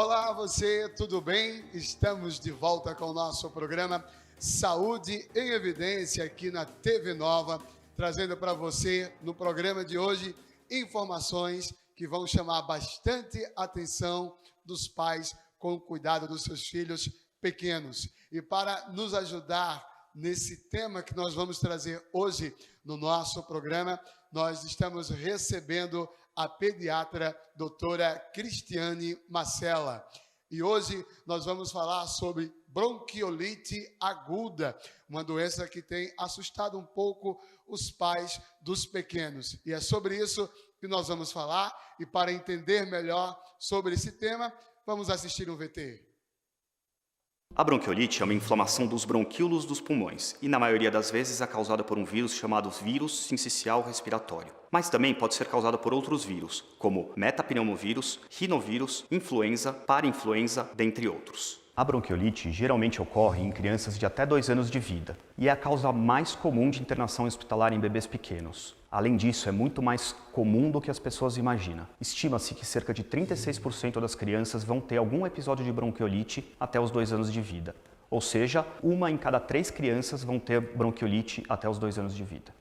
Olá, você, tudo bem? Estamos de volta com o nosso programa Saúde em Evidência aqui na TV Nova, trazendo para você, no programa de hoje, informações que vão chamar bastante atenção dos pais com o cuidado dos seus filhos pequenos. E para nos ajudar nesse tema que nós vamos trazer hoje no nosso programa, nós estamos recebendo a pediatra doutora Cristiane Macella. E hoje nós vamos falar sobre bronquiolite aguda, uma doença que tem assustado um pouco os pais dos pequenos. E é sobre isso que nós vamos falar. E para entender melhor sobre esse tema, vamos assistir um VT. A bronquiolite é uma inflamação dos bronquíolos dos pulmões e, na maioria das vezes, é causada por um vírus chamado vírus sincicial respiratório. Mas também pode ser causada por outros vírus, como metapneumovírus, rinovírus, influenza, parainfluenza, dentre outros. A bronquiolite geralmente ocorre em crianças de até 2 anos de vida e é a causa mais comum de internação hospitalar em bebês pequenos. Além disso, é muito mais comum do que as pessoas imaginam. Estima-se que cerca de 36% das crianças vão ter algum episódio de bronquiolite até os 2 anos de vida. Ou seja, 1 em cada 3 crianças vão ter bronquiolite até os 2 anos de vida.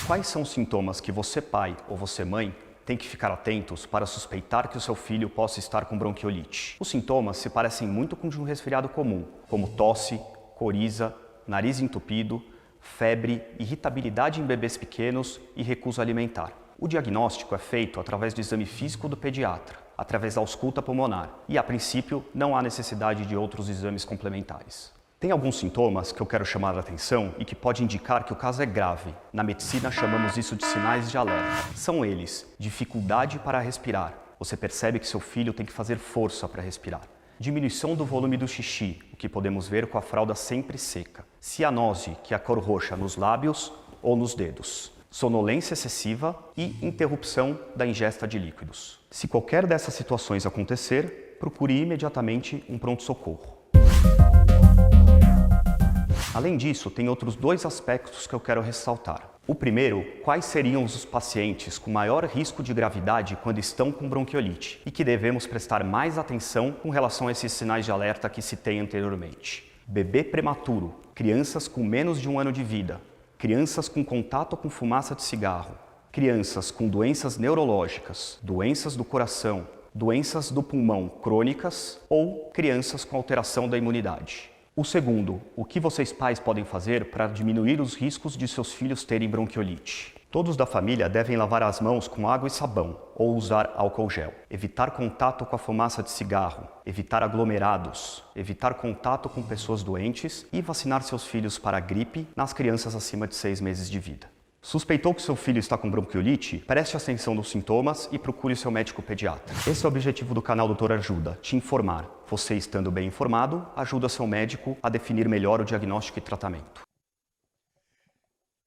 Quais são os sintomas que você, pai ou você, mãe, tem que ficar atentos para suspeitar que o seu filho possa estar com bronquiolite? Os sintomas se parecem muito com de um resfriado comum, como tosse, coriza, nariz entupido, febre, irritabilidade em bebês pequenos e recusa alimentar. O diagnóstico é feito através do exame físico do pediatra, através da ausculta pulmonar, e a princípio não há necessidade de outros exames complementares. Tem alguns sintomas que eu quero chamar a atenção e que pode indicar que o caso é grave. Na medicina chamamos isso de sinais de alerta. São eles: dificuldade para respirar. Você percebe que seu filho tem que fazer força para respirar. Diminuição do volume do xixi, o que podemos ver com a fralda sempre seca. Cianose, que é a cor roxa nos lábios ou nos dedos. Sonolência excessiva e interrupção da ingesta de líquidos. Se qualquer dessas situações acontecer, procure imediatamente um pronto-socorro. Além disso, tem outros 2 aspectos que eu quero ressaltar. O primeiro, quais seriam os pacientes com maior risco de gravidade quando estão com bronquiolite e que devemos prestar mais atenção com relação a esses sinais de alerta que citei anteriormente. Bebê prematuro, crianças com menos de 1 ano de vida, crianças com contato com fumaça de cigarro, crianças com doenças neurológicas, doenças do coração, doenças do pulmão crônicas ou crianças com alteração da imunidade. O segundo, o que vocês pais podem fazer para diminuir os riscos de seus filhos terem bronquiolite? Todos da família devem lavar as mãos com água e sabão ou usar álcool gel. Evitar contato com a fumaça de cigarro, evitar aglomerados, evitar contato com pessoas doentes e vacinar seus filhos para a gripe nas crianças acima de 6 meses de vida. Suspeitou que seu filho está com bronquiolite? Preste atenção nos sintomas e procure seu médico pediatra. Esse é o objetivo do canal Doutor Ajuda, te informar. Você, estando bem informado, ajuda seu médico a definir melhor o diagnóstico e tratamento.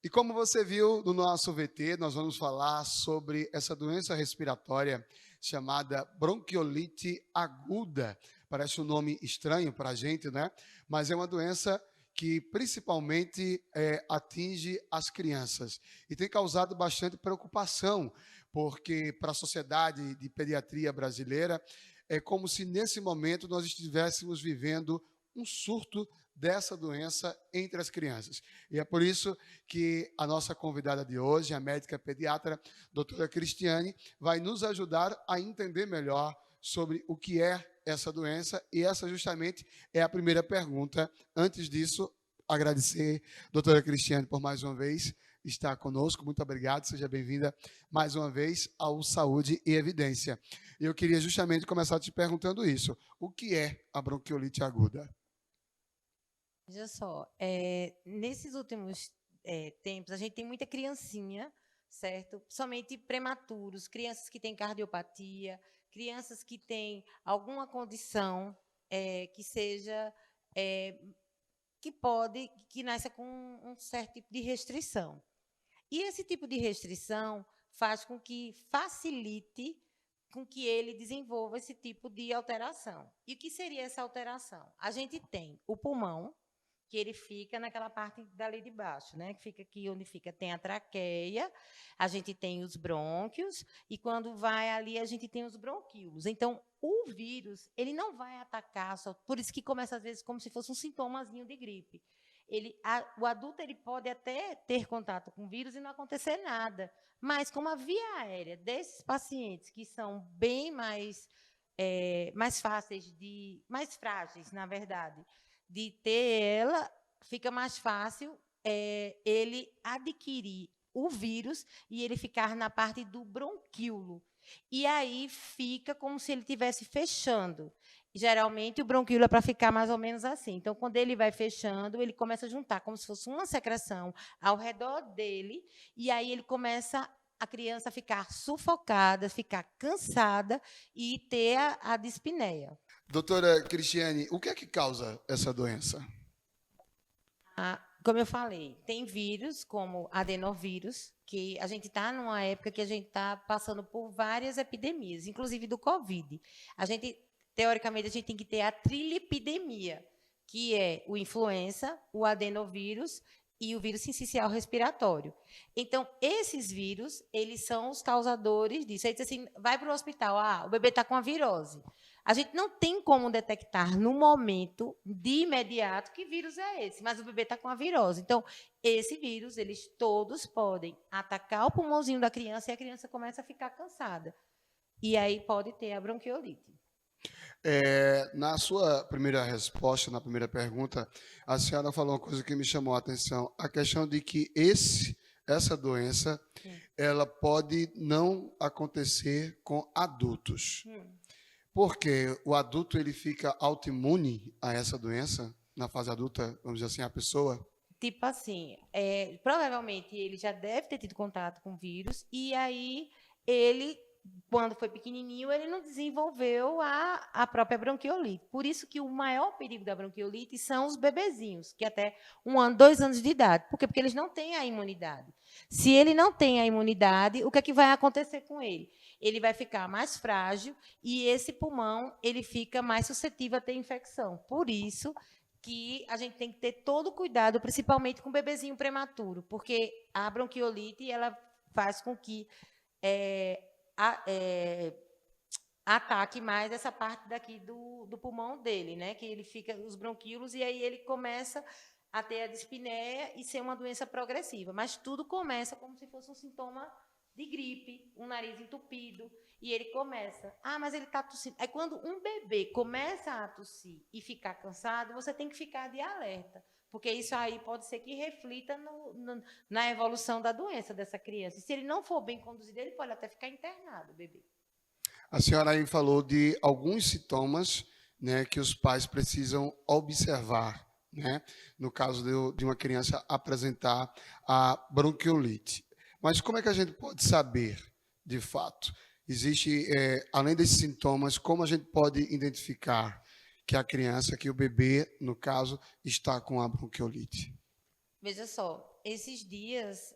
E como você viu no nosso VT, nós vamos falar sobre essa doença respiratória chamada bronquiolite aguda. Parece um nome estranho para a gente, né? Mas é uma doença que principalmente atinge as crianças e tem causado bastante preocupação, porque para a sociedade de pediatria brasileira é como se nesse momento nós estivéssemos vivendo um surto dessa doença entre as crianças. E é por isso que a nossa convidada de hoje, a médica pediatra, doutora Cristiane, vai nos ajudar a entender melhor sobre o que é essa doença, e essa justamente é a primeira pergunta. Antes disso, agradecer a doutora Cristiane por mais uma vez estar conosco. Muito obrigado, seja bem-vinda mais uma vez ao Saúde e Evidência. Eu queria justamente começar te perguntando isso: o que é a bronquiolite aguda? Veja só, nesses últimos tempos, a gente tem muita criancinha, certo? Somente prematuros, crianças que têm cardiopatia, crianças que têm alguma condição que seja, que nasça com um certo tipo de restrição. E esse tipo de restrição faz com que facilite com que ele desenvolva esse tipo de alteração. E o que seria essa alteração? A gente tem o pulmão, que ele fica naquela parte dali de baixo, né? Que fica aqui onde fica, tem a traqueia, a gente tem os brônquios, e quando vai ali, a gente tem os bronquíolos. Então, o vírus, ele não vai atacar, só, por isso que começa, às vezes, como se fosse um sintomazinho de gripe. O adulto ele pode até ter contato com o vírus e não acontecer nada, mas como a via aérea desses pacientes, que são bem mais fáceis mais frágeis, na verdade, de ter ela, fica mais fácil ele adquirir o vírus e ele ficar na parte do bronquíolo. E aí fica como se ele estivesse fechando. Geralmente, o bronquíolo é para ficar mais ou menos assim. Então, quando ele vai fechando, ele começa a juntar como se fosse uma secreção ao redor dele, e aí ele começa a criança a ficar sufocada, ficar cansada e ter a dispneia. Doutora Cristiane, o que é que causa essa doença? Como eu falei, tem vírus, como adenovírus, que a gente está numa época que a gente está passando por várias epidemias, inclusive do Covid. Teoricamente, a gente tem que ter a trilipidemia, que é o influenza, o adenovírus e o vírus sincicial respiratório. Então, esses vírus, eles são os causadores disso. Aí diz assim, vai para o hospital, o bebê está com a virose. A gente não tem como detectar no momento, de imediato, que vírus é esse, mas o bebê está com a virose. Então, esse vírus, eles todos podem atacar o pulmãozinho da criança e a criança começa a ficar cansada. E aí pode ter a bronquiolite. Na sua primeira resposta, na primeira pergunta, a senhora falou uma coisa que me chamou a atenção, a questão de que essa doença, ela pode não acontecer com adultos. Porque o adulto ele fica autoimune a essa doença, na fase adulta, vamos dizer assim, a pessoa? Tipo assim, provavelmente ele já deve ter tido contato com o vírus, e aí ele, quando foi pequenininho, ele não desenvolveu a própria bronquiolite. Por isso que o maior perigo da bronquiolite são os bebezinhos, que até 1 ano, 2 anos de idade. Por quê? Porque eles não têm a imunidade. Se ele não tem a imunidade, o que é que vai acontecer com ele? Ele vai ficar mais frágil e esse pulmão ele fica mais suscetível a ter infecção. Por isso que a gente tem que ter todo o cuidado, principalmente com o bebezinho prematuro, porque a bronquiolite ela faz com que ataque mais essa parte daqui do pulmão dele, né? Que ele fica os bronquíolos e aí ele começa a ter a dispneia e ser uma doença progressiva. Mas tudo começa como se fosse um sintoma de gripe, um nariz entupido, e ele começa, mas ele está tossindo. Aí, quando um bebê começa a tossir e ficar cansado, você tem que ficar de alerta, porque isso aí pode ser que reflita na evolução da doença dessa criança. E se ele não for bem conduzido, ele pode até ficar internado, o bebê. A senhora aí falou de alguns sintomas, né, que os pais precisam observar, né, no caso de uma criança apresentar a bronquiolite. Mas como é que a gente pode saber, de fato? Existe, além desses sintomas, como a gente pode identificar que a criança, que o bebê, no caso, está com a bronquiolite? Veja só, esses dias,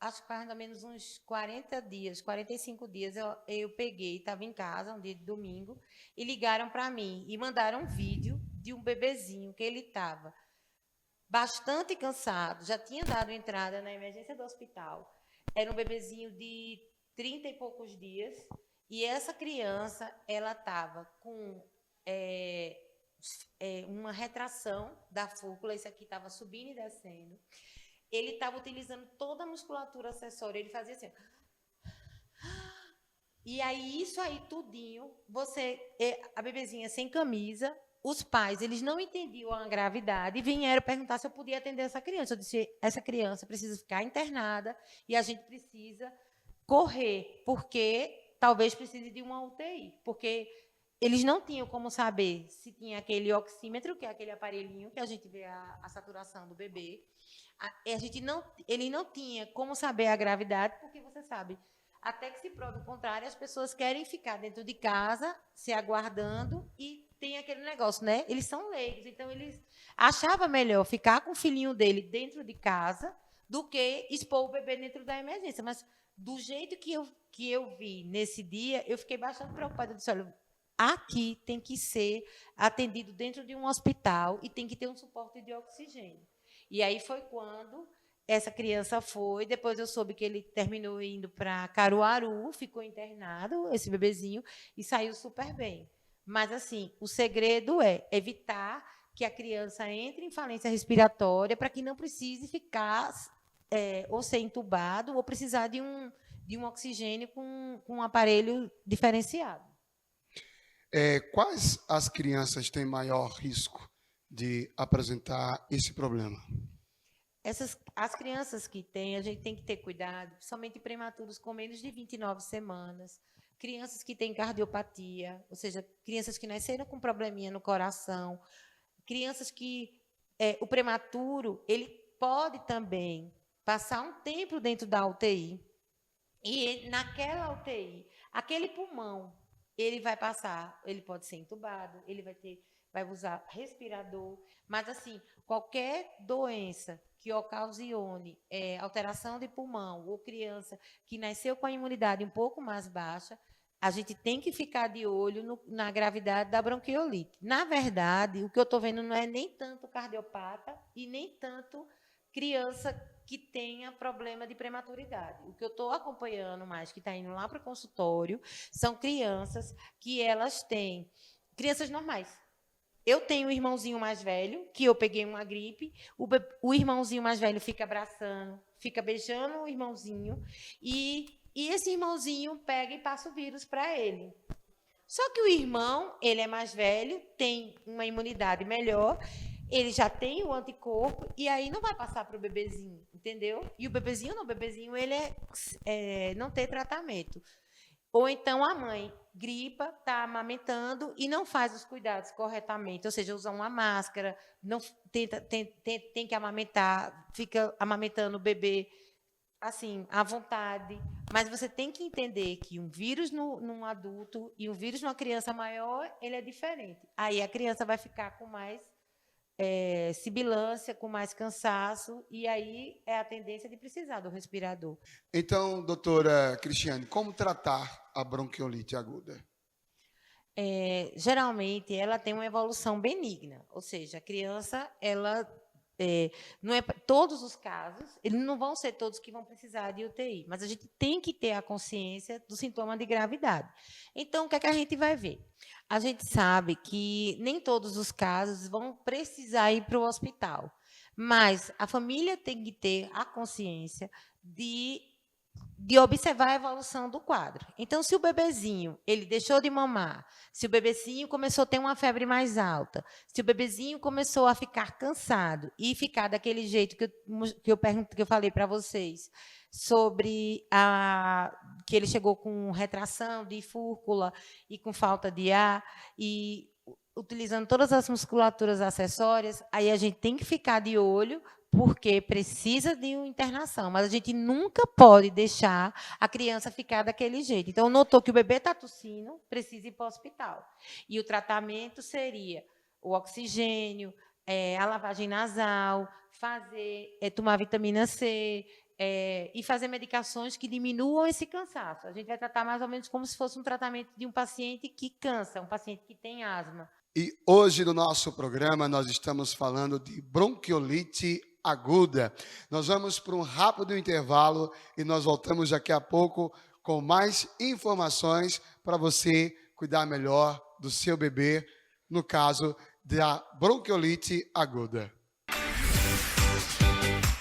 acho que mais ou menos uns 40 dias, 45 dias, eu peguei, estava em casa, um dia de domingo, e ligaram para mim e mandaram um vídeo de um bebezinho que ele estava bastante cansado, já tinha dado entrada na emergência do hospital. Era um bebezinho de 30 e poucos dias, e essa criança, ela estava com uma retração da fúcula, isso aqui estava subindo e descendo. Ele estava utilizando toda a musculatura acessória, ele fazia assim. E aí, isso aí tudinho, a bebezinha sem camisa, os pais, eles não entendiam a gravidade e vieram perguntar se eu podia atender essa criança. Eu disse, essa criança precisa ficar internada e a gente precisa correr, porque talvez precise de uma UTI, porque eles não tinham como saber se tinha aquele oxímetro, que é aquele aparelhinho que a gente vê a saturação do bebê. Ele não tinha como saber a gravidade, porque você sabe, até que se prove o contrário, as pessoas querem ficar dentro de casa, se aguardando, e tem aquele negócio, né? Eles são leigos, então eles achavam melhor ficar com o filhinho dele dentro de casa do que expor o bebê dentro da emergência. Mas do jeito que eu vi nesse dia, eu fiquei bastante preocupada. Eu disse, olha, aqui tem que ser atendido dentro de um hospital e tem que ter um suporte de oxigênio. E aí foi quando essa criança foi, depois eu soube que ele terminou indo para Caruaru, ficou internado, esse bebezinho, e saiu super bem. Mas, assim, o segredo é evitar que a criança entre em falência respiratória para que não precise ficar ou ser entubado ou precisar de um oxigênio com um aparelho diferenciado. Quais as crianças têm maior risco de apresentar esse problema? As crianças que têm, a gente tem que ter cuidado, principalmente prematuros com menos de 29 semanas, crianças que têm cardiopatia, ou seja, crianças que nasceram com probleminha no coração, crianças que o prematuro, ele pode também passar um tempo dentro da UTI, e naquela UTI, aquele pulmão, ele vai passar, ele pode ser entubado, ele vai usar respirador, mas, assim, qualquer doença que ocasione alteração de pulmão ou criança que nasceu com a imunidade um pouco mais baixa, a gente tem que ficar de olho na gravidade da bronquiolite. Na verdade, o que eu estou vendo não é nem tanto cardiopata e nem tanto criança que tenha problema de prematuridade. O que eu estou acompanhando mais, que está indo lá para o consultório, são crianças que elas têm, crianças normais. Eu tenho um irmãozinho mais velho, que eu peguei uma gripe, o irmãozinho mais velho fica abraçando, fica beijando o irmãozinho, e esse irmãozinho pega e passa o vírus para ele. Só que o irmão, ele é mais velho, tem uma imunidade melhor, ele já tem o anticorpo, e aí não vai passar para o bebezinho, entendeu? E o bebezinho não, o bebezinho ele não tem tratamento. Ou então a mãe gripa, está amamentando e não faz os cuidados corretamente, ou seja, usa uma máscara, não tem que amamentar, fica amamentando o bebê assim, à vontade. Mas você tem que entender que um vírus num adulto e um vírus numa criança maior, ele é diferente. Aí a criança vai ficar com mais sibilância, com mais cansaço, e aí é a tendência de precisar do respirador. Então, doutora Cristiane, como tratar a bronquiolite aguda? Geralmente, ela tem uma evolução benigna, ou seja, a criança, ela não é todos os casos, eles não vão ser todos que vão precisar de UTI, mas a gente tem que ter a consciência do sintoma de gravidade. Então, o que é que a gente vai ver? A gente sabe que nem todos os casos vão precisar ir para o hospital, mas a família tem que ter a consciência de observar a evolução do quadro. Então, se o bebezinho ele deixou de mamar, se o bebezinho começou a ter uma febre mais alta, se o bebezinho começou a ficar cansado e ficar daquele jeito que eu falei para vocês, sobre que ele chegou com retração de fúrcula e com falta de ar, e utilizando todas as musculaturas acessórias, aí a gente tem que ficar de olho, porque precisa de uma internação, mas a gente nunca pode deixar a criança ficar daquele jeito. Então, notou que o bebê está tossindo, precisa ir para o hospital. E o tratamento seria o oxigênio, a lavagem nasal, tomar vitamina C, e fazer medicações que diminuam esse cansaço. A gente vai tratar mais ou menos como se fosse um tratamento de um paciente que cansa, um paciente que tem asma. E hoje no nosso programa nós estamos falando de bronquiolite aguda. Nós vamos para um rápido intervalo e nós voltamos daqui a pouco com mais informações para você cuidar melhor do seu bebê, no caso da bronquiolite aguda.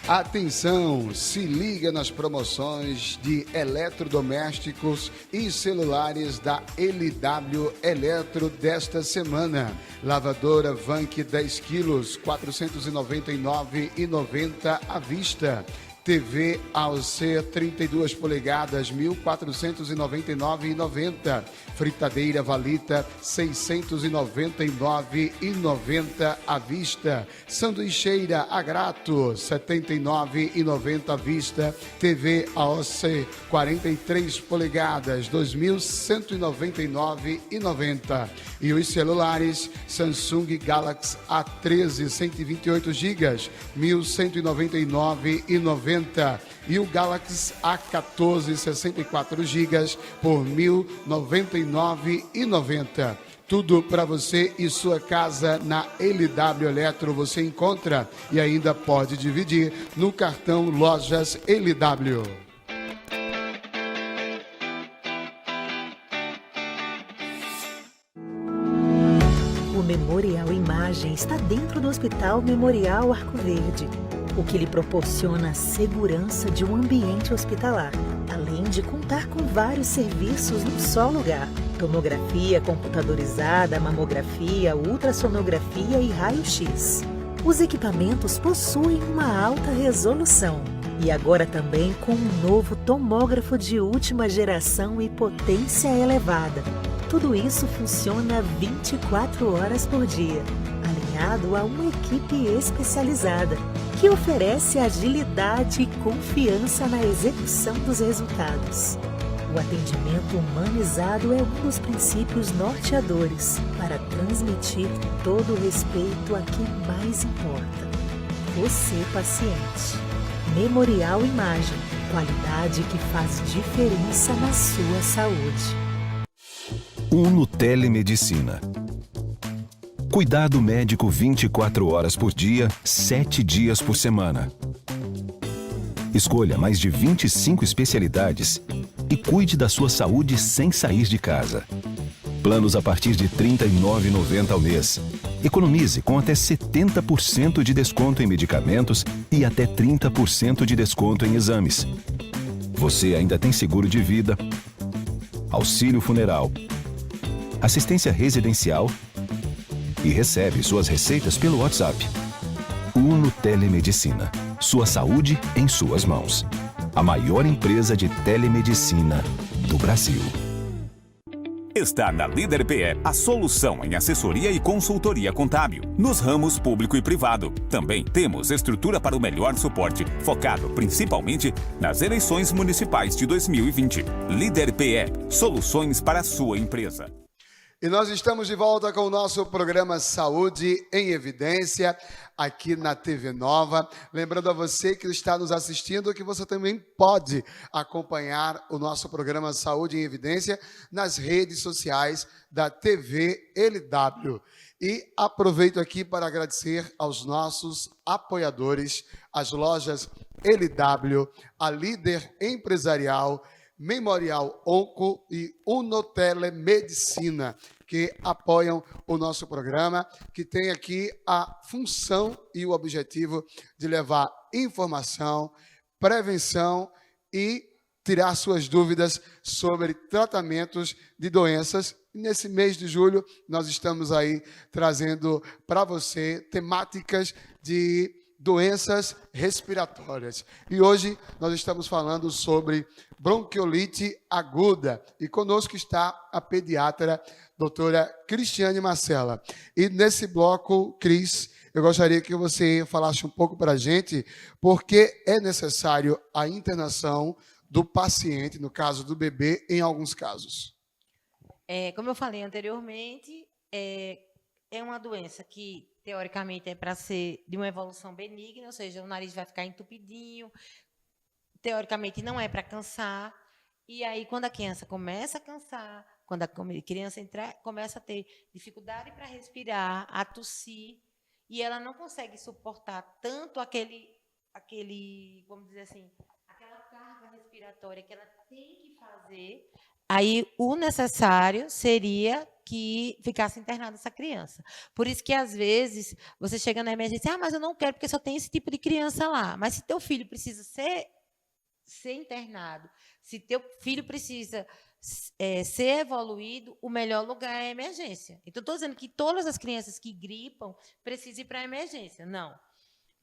Atenção, se liga nas promoções de eletrodomésticos e celulares da LW Eletro desta semana. Lavadora Vank 10 quilos, R$ 499,90 à vista. TV AOC 32 polegadas, R$ 1.499,90. Fritadeira Valita, R$ 699,90 à vista. Sanduicheira Agrato, R$ 79,90 à vista. TV AOC 43 polegadas, R$ 2.199,90. E os celulares Samsung Galaxy A13 128 GB, R$ 1.199,90. 1.990 e o Galaxy A14 64 GB por R$ 1.099,90. Tudo para você e sua casa na LW Eletro você encontra e ainda pode dividir no cartão Lojas LW. O Memorial Imagem está dentro do Hospital Memorial Arco Verde, o que lhe proporciona a segurança de um ambiente hospitalar, além de contar com vários serviços num só lugar: tomografia computadorizada, mamografia, ultrassonografia e raio-x. Os equipamentos possuem uma alta resolução e agora também com um novo tomógrafo de última geração e potência elevada. Tudo isso funciona 24 horas por dia, alinhado a uma equipe especializada, que oferece agilidade e confiança na execução dos resultados. O atendimento humanizado é um dos princípios norteadores para transmitir todo o respeito a quem mais importa: você, paciente. Memorial Imagem, qualidade que faz diferença na sua saúde. Uno Telemedicina. Cuidado médico 24 horas por dia, 7 dias por semana. Escolha mais de 25 especialidades e cuide da sua saúde sem sair de casa. Planos a partir de R$ 39,90 ao mês. Economize com até 70% de desconto em medicamentos e até 30% de desconto em exames. Você ainda tem seguro de vida, auxílio funeral, assistência residencial e recebe suas receitas pelo WhatsApp. Uno Telemedicina. Sua saúde em suas mãos. A maior empresa de telemedicina do Brasil. Está na Líder PE a solução em assessoria e consultoria contábil, nos ramos público e privado. Também temos estrutura para o melhor suporte, focado principalmente nas eleições municipais de 2020. Líder PE, soluções para a sua empresa. E nós estamos de volta com o nosso programa Saúde em Evidência, aqui na TV Nova. Lembrando a você que está nos assistindo que você também pode acompanhar o nosso programa Saúde em Evidência nas redes sociais da TV LW. E aproveito aqui para agradecer aos nossos apoiadores, as lojas LW, a Líder Empresarial, Memorial Onco e Uno Telemedicina, que apoiam o nosso programa, que tem aqui a função e o objetivo de levar informação, prevenção e tirar suas dúvidas sobre tratamentos de doenças. Nesse mês de julho, nós estamos aí trazendo para você temáticas de doenças respiratórias. E hoje nós estamos falando sobre bronquiolite aguda. E conosco está a pediatra, doutora Cristiane Marcela. E nesse bloco, Cris, eu gostaria que você falasse um pouco para a gente por que é necessário a internação do paciente, no caso do bebê, em alguns casos. Como eu falei anteriormente, é uma doença que, teoricamente, é para ser de uma evolução benigna, ou seja, o nariz vai ficar entupidinho, teoricamente não é para cansar, e aí quando a criança começa a cansar, quando a criança começa a ter dificuldade para respirar, a tossir, e ela não consegue suportar tanto aquele, vamos dizer assim, aquela carga respiratória que ela tem que fazer, aí o necessário seria que ficasse internada essa criança. Por isso que, às vezes, você chega na emergência, mas eu não quero porque só tem esse tipo de criança lá. Mas se teu filho precisa ser internado, se teu filho precisa ser evoluído, o melhor lugar é a emergência. Então, estou dizendo que todas as crianças que gripam precisam ir para a emergência. Não.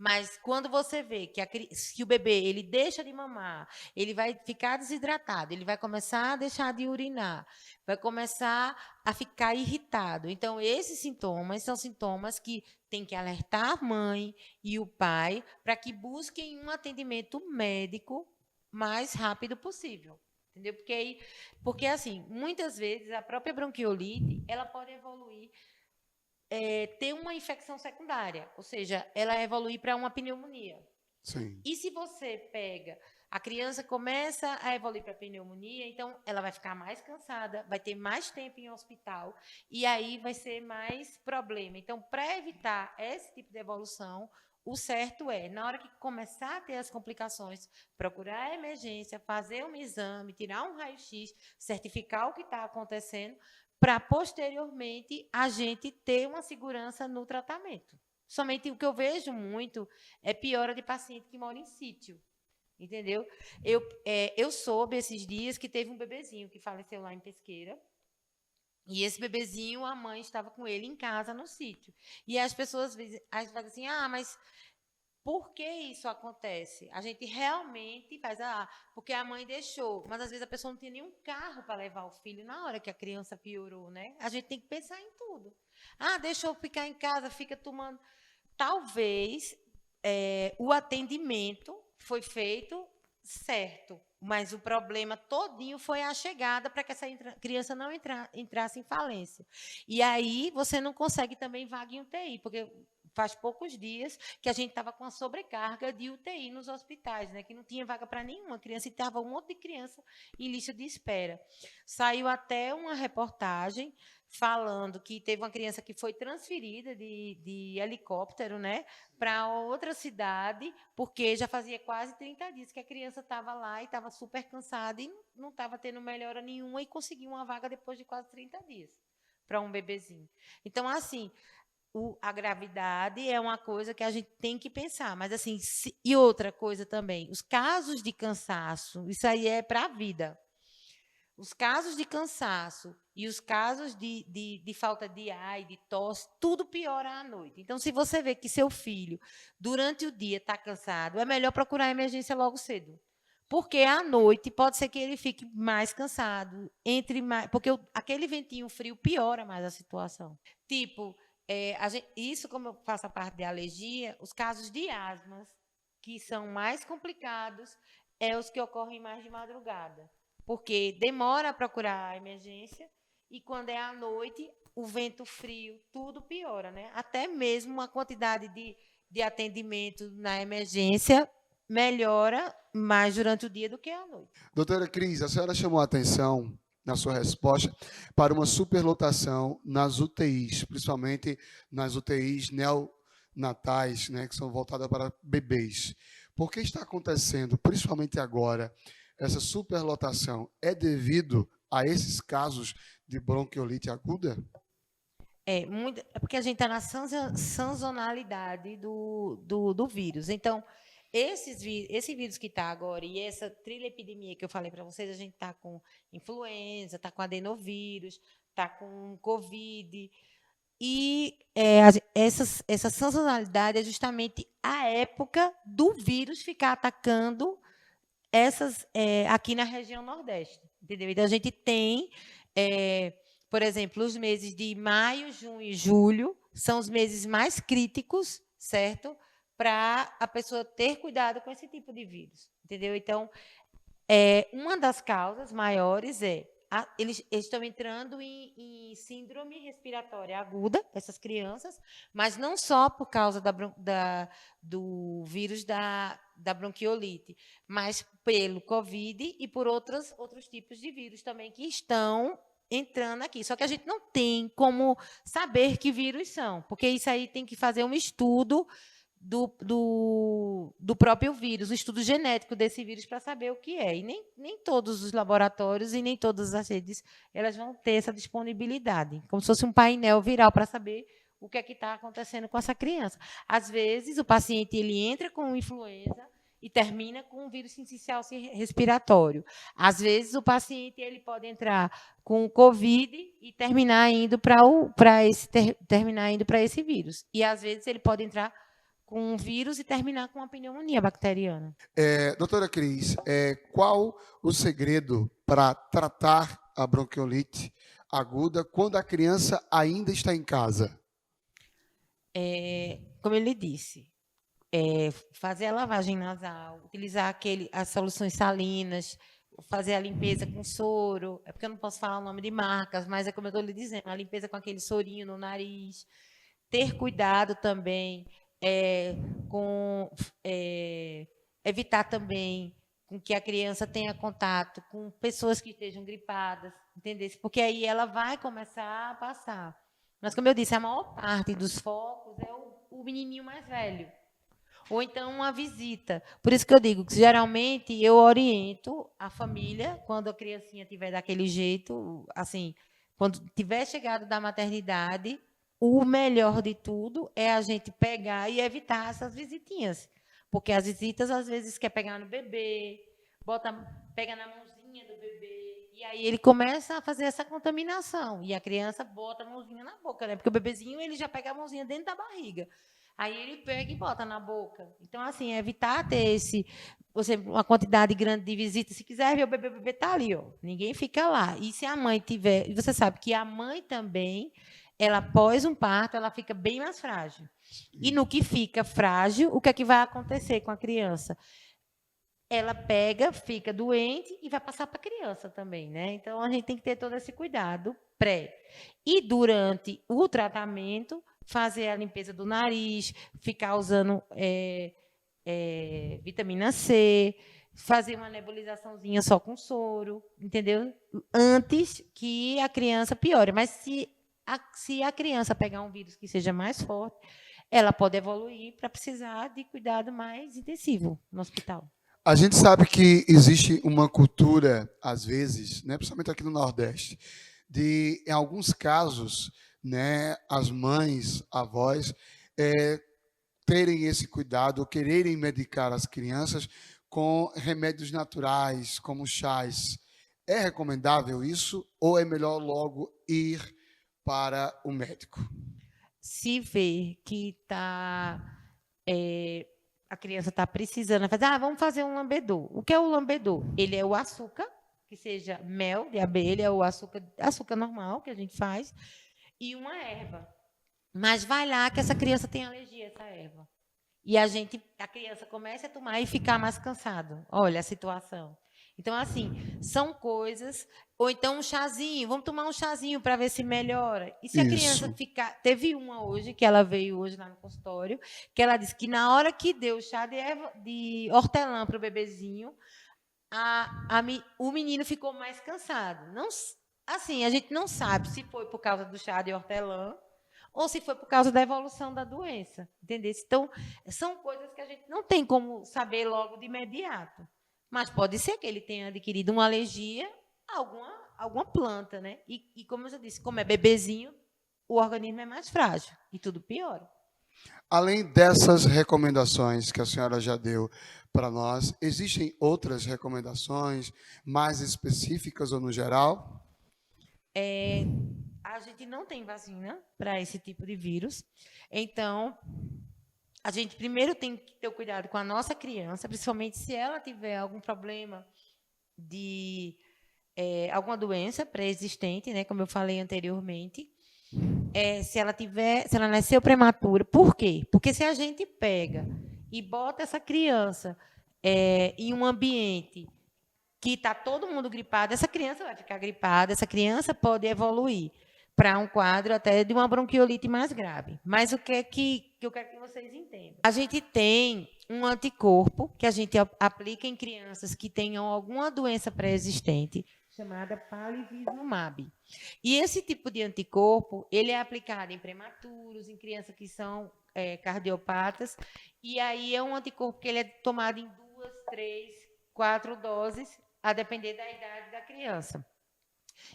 Mas quando você vê que o bebê ele deixa de mamar, ele vai ficar desidratado, ele vai começar a deixar de urinar, vai começar a ficar irritado. Então, esses sintomas são sintomas que tem que alertar a mãe e o pai para que busquem um atendimento médico mais rápido possível. Entendeu? Porque assim, muitas vezes a própria bronquiolite ela pode evoluir, ter uma infecção secundária, ou seja, ela evoluir para uma pneumonia. Sim. E se você pega, a criança começa a evoluir para pneumonia, então ela vai ficar mais cansada, vai ter mais tempo em hospital, e aí vai ser mais problema. Então, para evitar esse tipo de evolução, o certo é, na hora que começar a ter as complicações, procurar a emergência, fazer um exame, tirar um raio-x, certificar o que está acontecendo, para posteriormente a gente ter uma segurança no tratamento. Somente o que eu vejo muito é piora de paciente que mora em sítio. Entendeu? Eu soube esses dias que teve um bebezinho que faleceu lá em Pesqueira. E esse bebezinho, a mãe estava com ele em casa, no sítio. E as pessoas fazem assim, mas por que isso acontece? A gente realmente faz, porque a mãe deixou. Mas, às vezes, a pessoa não tinha nenhum carro para levar o filho na hora que a criança piorou, né? A gente tem que pensar em tudo. Deixou ficar em casa, fica tomando... Talvez o atendimento foi feito certo, mas o problema todinho foi a chegada para que essa criança não entrasse em falência. E aí você não consegue também vaga em UTI, porque faz poucos dias que a gente estava com a sobrecarga de UTI nos hospitais, né, que não tinha vaga para nenhuma criança, e estava um monte de criança em lista de espera. Saiu até uma reportagem falando que teve uma criança que foi transferida de helicóptero, né, para outra cidade, porque já fazia quase 30 dias que a criança estava lá e estava super cansada e não estava tendo melhora nenhuma e conseguiu uma vaga depois de quase 30 dias para um bebezinho. Então, assim, a gravidade é uma coisa que a gente tem que pensar, mas assim, e outra coisa também, os casos de cansaço, isso aí é para a vida. Os casos de cansaço e os casos de falta de ar e de tosse, tudo piora à noite. Então, se você vê que seu filho, durante o dia, está cansado, é melhor procurar a emergência logo cedo. Porque à noite pode ser que ele fique mais cansado, porque aquele ventinho frio piora mais a situação. Tipo, isso, como eu faço a parte de alergia, os casos de asmas, que são mais complicados, os que ocorrem mais de madrugada. Porque demora a procurar a emergência e, quando é à noite, o vento frio, tudo piora, né? Até mesmo a quantidade de atendimento na emergência melhora mais durante o dia do que à noite. Doutora Cris, a senhora chamou a atenção, na sua resposta, para uma superlotação nas UTIs, principalmente nas UTIs neonatais, né, que são voltadas para bebês. Por que está acontecendo, principalmente agora, essa superlotação? É devido a esses casos de bronquiolite aguda? É porque a gente está na sazonalidade do vírus. Então, esse vírus que está agora e essa trilipidemia que eu falei para vocês, a gente está com influenza, está com adenovírus, está com Covid. E essa sazonalidade é justamente a época do vírus ficar atacando aqui na região Nordeste, entendeu? Então, a gente tem, por exemplo, os meses de maio, junho e julho são os meses mais críticos, certo? Para a pessoa ter cuidado com esse tipo de vírus, entendeu? Então, uma das causas maiores eles estão entrando em síndrome respiratória aguda, essas crianças, mas não só por causa do vírus da bronquiolite, mas pelo Covid e por outros tipos de vírus também que estão entrando aqui. Só que a gente não tem como saber que vírus são, porque isso aí tem que fazer um estudo do próprio vírus, um estudo genético desse vírus para saber o que é. E nem todos os laboratórios e nem todas as redes elas vão ter essa disponibilidade, como se fosse um painel viral para saber o que é que está acontecendo com essa criança. Às vezes, o paciente ele entra com influenza e termina com um vírus sincicial respiratório. Às vezes, o paciente ele pode entrar com Covid e terminar indo para esse vírus. E, às vezes, ele pode entrar com um vírus e terminar com uma pneumonia bacteriana. Doutora Cris, qual o segredo para tratar a bronquiolite aguda quando a criança ainda está em casa? Como eu lhe disse, fazer a lavagem nasal, utilizar as soluções salinas, fazer a limpeza com soro, porque eu não posso falar o nome de marcas, mas como eu estou lhe dizendo, a limpeza com aquele sorinho no nariz, ter cuidado também Evitar também com que a criança tenha contato com pessoas que estejam gripadas, entendeu? Porque aí ela vai começar a passar. Mas, como eu disse, a maior parte dos focos é o menininho mais velho. Ou então uma visita. Por isso que eu digo que, geralmente, eu oriento a família, quando a criancinha estiver daquele jeito, assim, quando tiver chegado da maternidade, o melhor de tudo é a gente pegar e evitar essas visitinhas. Porque as visitas, às vezes, quer pegar no bebê, pega na mãozinha do bebê, e aí ele começa a fazer essa contaminação. E a criança bota a mãozinha na boca, né? Porque o bebezinho, ele já pega a mãozinha dentro da barriga. Aí ele pega e bota na boca. Então, assim, evitar ter uma quantidade grande de visitas. Se quiser ver o bebê está ali, ó. Ninguém fica lá. E se a mãe tiver... E você sabe que a mãe também, ela, após um parto, ela fica bem mais frágil. E no que fica frágil, o que é que vai acontecer com a criança? Ela fica doente e vai passar para a criança também, né? Então, a gente tem que ter todo esse cuidado pré. E durante o tratamento, fazer a limpeza do nariz, ficar usando vitamina C, fazer uma nebulizaçãozinha só com soro, entendeu? Antes que a criança piore. Mas se a criança pegar um vírus que seja mais forte, ela pode evoluir para precisar de cuidado mais intensivo no hospital. A gente sabe que existe uma cultura, às vezes, né, principalmente aqui no Nordeste, de, em alguns casos, né, as mães, avós, terem esse cuidado, quererem medicar as crianças com remédios naturais, como chás. É recomendável isso ou é melhor logo ir para o médico? Se vê que a criança está precisando, vamos fazer um lambedor. O que é o lambedor? Ele é o açúcar, que seja mel de abelha ou açúcar normal que a gente faz, e uma erva. Mas vai lá que essa criança tem alergia a essa erva. E a criança começa a tomar e ficar mais cansado. Olha a situação. Então, assim, são coisas... Ou então um chazinho, vamos tomar um chazinho para ver se melhora. E se a criança ficar... Teve uma hoje, que ela veio hoje lá no consultório, que ela disse que na hora que deu o chá de hortelã para o bebezinho, o menino ficou mais cansado. Não, assim, a gente não sabe se foi por causa do chá de hortelã ou se foi por causa da evolução da doença. Entendeu? Então, são coisas que a gente não tem como saber logo de imediato. Mas pode ser que ele tenha adquirido uma alergia a alguma planta, né? E como eu já disse, como é bebezinho, o organismo é mais frágil e tudo piora. Além dessas recomendações que a senhora já deu para nós, existem outras recomendações mais específicas ou no geral? A gente não tem vacina para esse tipo de vírus, então a gente primeiro tem que ter cuidado com a nossa criança, principalmente se ela tiver algum problema de alguma doença pré-existente, né, como eu falei anteriormente. Se ela nasceu prematura. Por quê? Porque se a gente pega e bota essa criança em um ambiente que está todo mundo gripado, essa criança vai ficar gripada, essa criança pode evoluir para um quadro até de uma bronquiolite mais grave. Mas o que é que eu quero que vocês entendam? A gente tem um anticorpo que a gente aplica em crianças que tenham alguma doença pré-existente, chamada palivizumab. E esse tipo de anticorpo, ele é aplicado em prematuros, em crianças que são cardiopatas, e aí é um anticorpo que ele é tomado em 2, 3, 4 doses, a depender da idade da criança.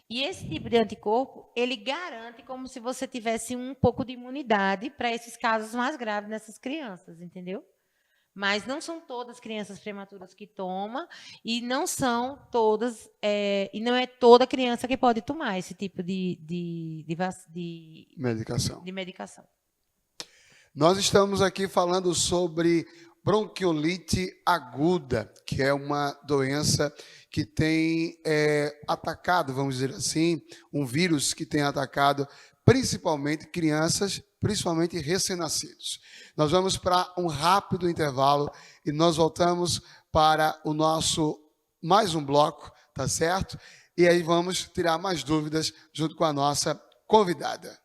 E esse tipo de anticorpo, ele garante como se você tivesse um pouco de imunidade para esses casos mais graves nessas crianças, entendeu? Mas não são todas crianças prematuras que tomam e não são todas e não é toda criança que pode tomar esse tipo de medicação. Nós estamos aqui falando sobre bronquiolite aguda, que é uma doença que tem atacado, vamos dizer assim, um vírus que tem atacado principalmente crianças, principalmente recém-nascidos. Nós vamos para um rápido intervalo e nós voltamos para o nosso mais um bloco, tá certo? E aí vamos tirar mais dúvidas junto com a nossa convidada.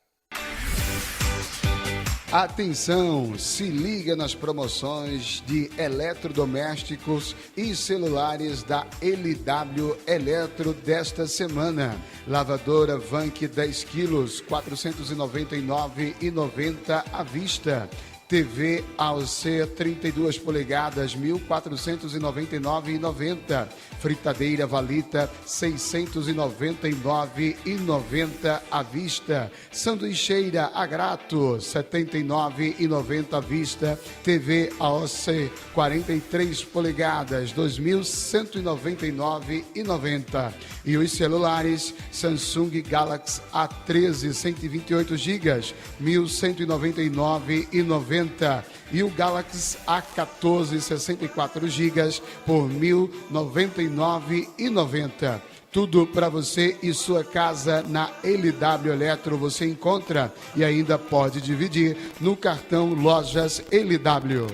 Atenção, se liga nas promoções de eletrodomésticos e celulares da LW Eletro desta semana. Lavadora Vank 10 quilos, R$ 499,90 à vista. TV AOC 32 polegadas, R$ 1.499,90. Fritadeira Valita, R$ 699,90 à vista. Sanduicheira Agrato, R$ 79,90 à vista. TV AOC 43 polegadas, R$ 2.199,90. E os celulares Samsung Galaxy A13 128 GB, R$ 1.199,90. E o Galaxy A14 64 GB por R$ 1.099,90. Tudo para você e sua casa na LW Eletro você encontra e ainda pode dividir no cartão Lojas LW.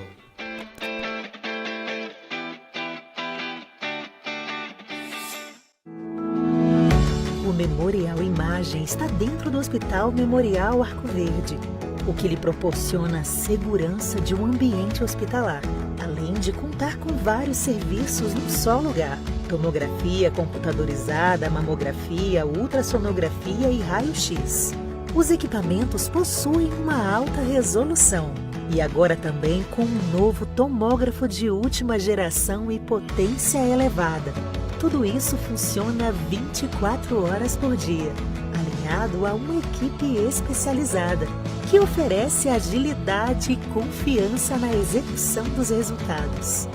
O Memorial Imagem está dentro do Hospital Memorial Arco Verde, o que lhe proporciona a segurança de um ambiente hospitalar, além de contar com vários serviços num só lugar: tomografia computadorizada, mamografia, ultrassonografia e raio-x. Os equipamentos possuem uma alta resolução e agora também com um novo tomógrafo de última geração e potência elevada. Tudo isso funciona 24 horas por dia, alinhado a uma equipe especializada que oferece agilidade e confiança na execução dos resultados.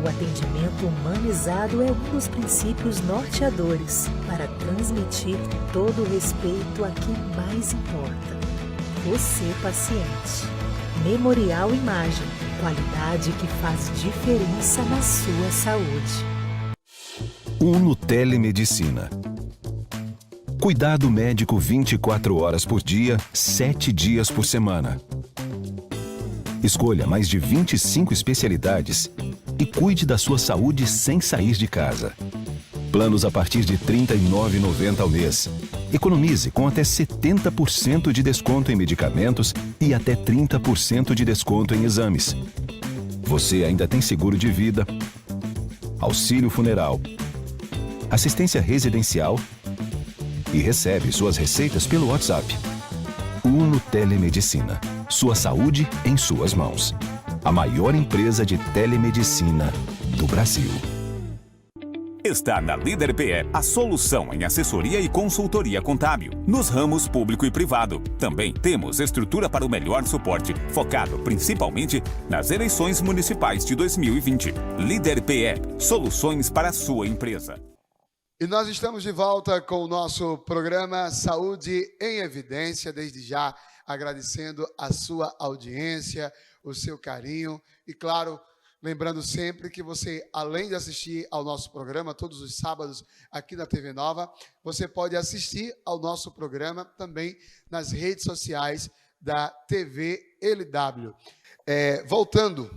O atendimento humanizado é um dos princípios norteadores para transmitir todo o respeito a quem mais importa: você, paciente. Memorial Imagem, qualidade que faz diferença na sua saúde. Uno Telemedicina. Cuidado médico 24 horas por dia, 7 dias por semana. Escolha mais de 25 especialidades e cuide da sua saúde sem sair de casa. Planos a partir de R$ 39,90 ao mês. Economize com até 70% de desconto em medicamentos e até 30% de desconto em exames. Você ainda tem seguro de vida, auxílio funeral, assistência residencial e recebe suas receitas pelo WhatsApp. Uno Telemedicina. Sua saúde em suas mãos. A maior empresa de telemedicina do Brasil. Está na Líder PE a solução em assessoria e consultoria contábil, nos ramos público e privado. Também temos estrutura para o melhor suporte, focado principalmente nas eleições municipais de 2020. Líder PE, soluções para a sua empresa. E nós estamos de volta com o nosso programa Saúde em Evidência, desde já agradecendo a sua audiência, o seu carinho e, claro, lembrando sempre que você, além de assistir ao nosso programa todos os sábados aqui na TV Nova, você pode assistir ao nosso programa também nas redes sociais da TV LW. Voltando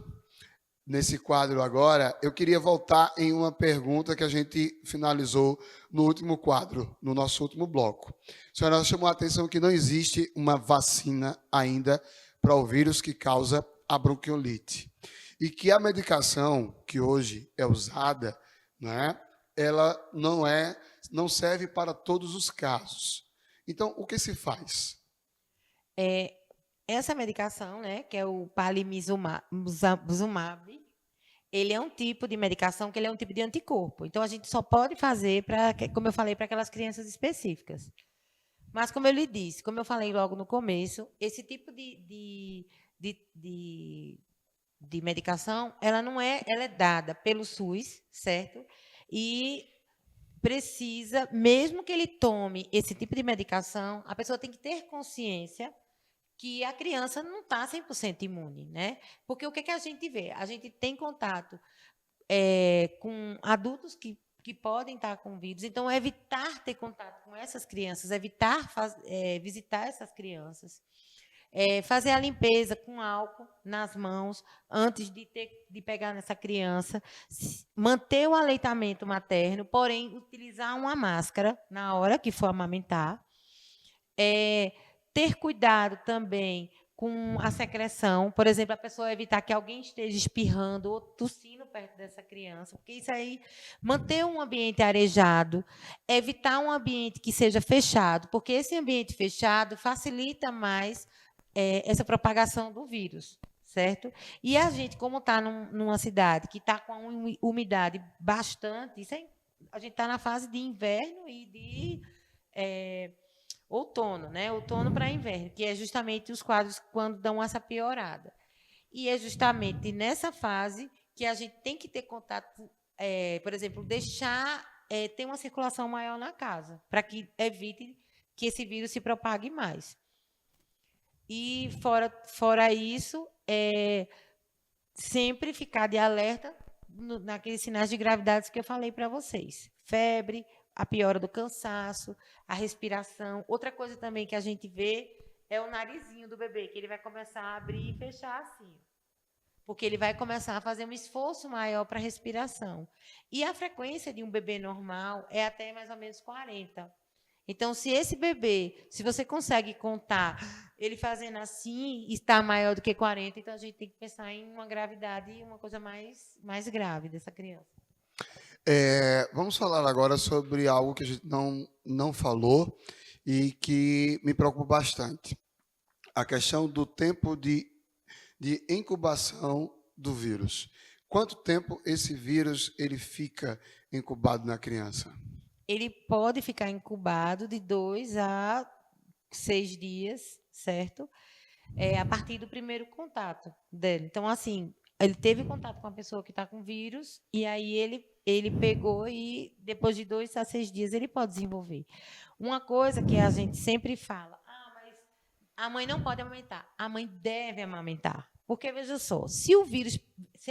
nesse quadro agora, eu queria voltar em uma pergunta que a gente finalizou no último quadro, no nosso último bloco. A senhora chamou a atenção que não existe uma vacina ainda para o vírus que causa a bronquiolite. E que a medicação que hoje é usada, né, ela não serve para todos os casos. Então, o que se faz? Essa medicação, né, que é o Palimizumab, ele é um tipo de medicação que ele é um tipo de anticorpo. Então, a gente só pode fazer, como eu falei, para aquelas crianças específicas. Mas, como eu lhe disse, como eu falei logo no começo, esse tipo de medicação, ela é dada pelo SUS, certo? E precisa, mesmo que ele tome esse tipo de medicação, a pessoa tem que ter consciência que a criança não está 100% imune, né? Porque o que a gente vê? A gente tem contato com adultos que podem estar com vírus, então evitar ter contato com essas crianças, evitar visitar essas crianças, fazer a limpeza com álcool nas mãos antes de pegar nessa criança, manter o aleitamento materno, porém utilizar uma máscara na hora que for amamentar, ter cuidado também com a secreção. Por exemplo, a pessoa evitar que alguém esteja espirrando ou tossindo perto dessa criança, porque isso aí, manter um ambiente arejado, evitar um ambiente que seja fechado, porque esse ambiente fechado facilita mais essa propagação do vírus, certo? E a gente, como está numa cidade que está com a umidade bastante, a gente está na fase de inverno e de outono, né? Outono para inverno, que é justamente os quadros quando dão essa piorada. E é justamente nessa fase que a gente tem que ter contato, por exemplo, deixar ter uma circulação maior na casa, para que evite que esse vírus se propague mais. E, fora isso, sempre ficar de alerta naqueles sinais de gravidade que eu falei para vocês. Febre, a piora do cansaço, a respiração. Outra coisa também que a gente vê é o narizinho do bebê, que ele vai começar a abrir e fechar assim. Porque ele vai começar a fazer um esforço maior para a respiração. E a frequência de um bebê normal é até mais ou menos 40. Então, se esse bebê, se você consegue contar, ele fazendo assim, está maior do que 40, então a gente tem que pensar em uma gravidade e uma coisa mais grave dessa criança. Vamos falar agora sobre algo que a gente não falou e que me preocupa bastante. A questão do tempo de incubação do vírus. Quanto tempo esse vírus ele fica incubado na criança? Ele pode ficar incubado de 2 a 6 dias, certo? A partir do primeiro contato dele. Então, assim, ele teve contato com a pessoa que está com vírus, e aí ele pegou e, depois de 2 a 6 dias, ele pode desenvolver. Uma coisa que a gente sempre fala, mas a mãe não pode amamentar. A mãe deve amamentar. Porque, veja só, se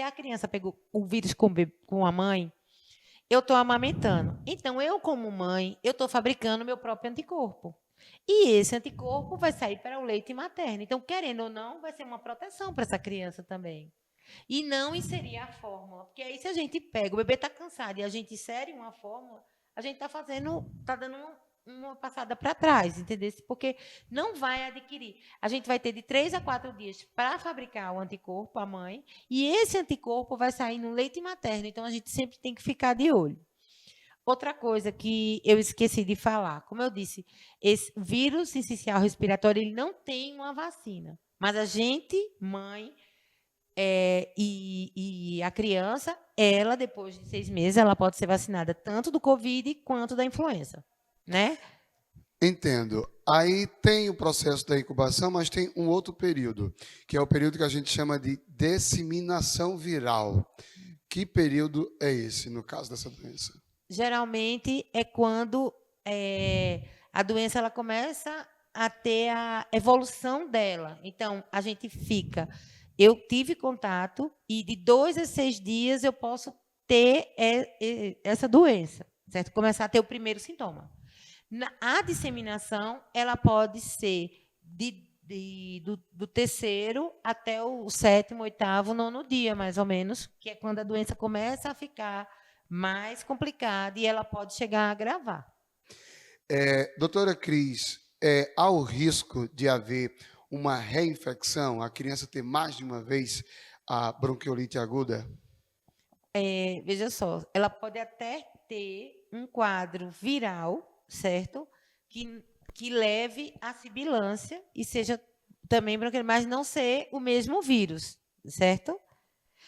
a criança pegou o vírus com a mãe, eu estou amamentando. Então, eu, como mãe, eu estou fabricando meu próprio anticorpo. E esse anticorpo vai sair para o leite materno. Então, querendo ou não, vai ser uma proteção para essa criança também. E não inserir a fórmula. Porque aí, se a gente pega, o bebê está cansado e a gente insere uma fórmula, a gente está dando uma passada para trás, entendeu? Porque não vai adquirir. A gente vai ter de 3 a 4 dias para fabricar o anticorpo, a mãe, e esse anticorpo vai sair no leite materno. Então, a gente sempre tem que ficar de olho. Outra coisa que eu esqueci de falar, como eu disse, esse vírus sincicial respiratório, ele não tem uma vacina, mas a gente, mãe, e a criança, ela, depois de 6 meses, ela pode ser vacinada tanto do Covid quanto da influenza. Né? Entendo. Aí tem o processo da incubação, mas tem um outro período, que é o período que a gente chama de disseminação viral. Que período é esse, no caso dessa doença? Geralmente é quando a doença ela começa a ter a evolução dela. Então, a gente fica... Eu tive contato e de 2 a 6 dias eu posso ter essa doença, certo? Começar a ter o primeiro sintoma. A disseminação ela pode ser do 3º até o 7º, 8º, 9º dia, mais ou menos, que é quando a doença começa a ficar mais complicada e ela pode chegar a agravar. Doutora Cris, há o risco de haver uma reinfecção, a criança ter mais de uma vez a bronquiolite aguda? Veja só, ela pode até ter um quadro viral, certo? Que leve à sibilância e seja também bronquiolite, mas não ser o mesmo vírus, certo?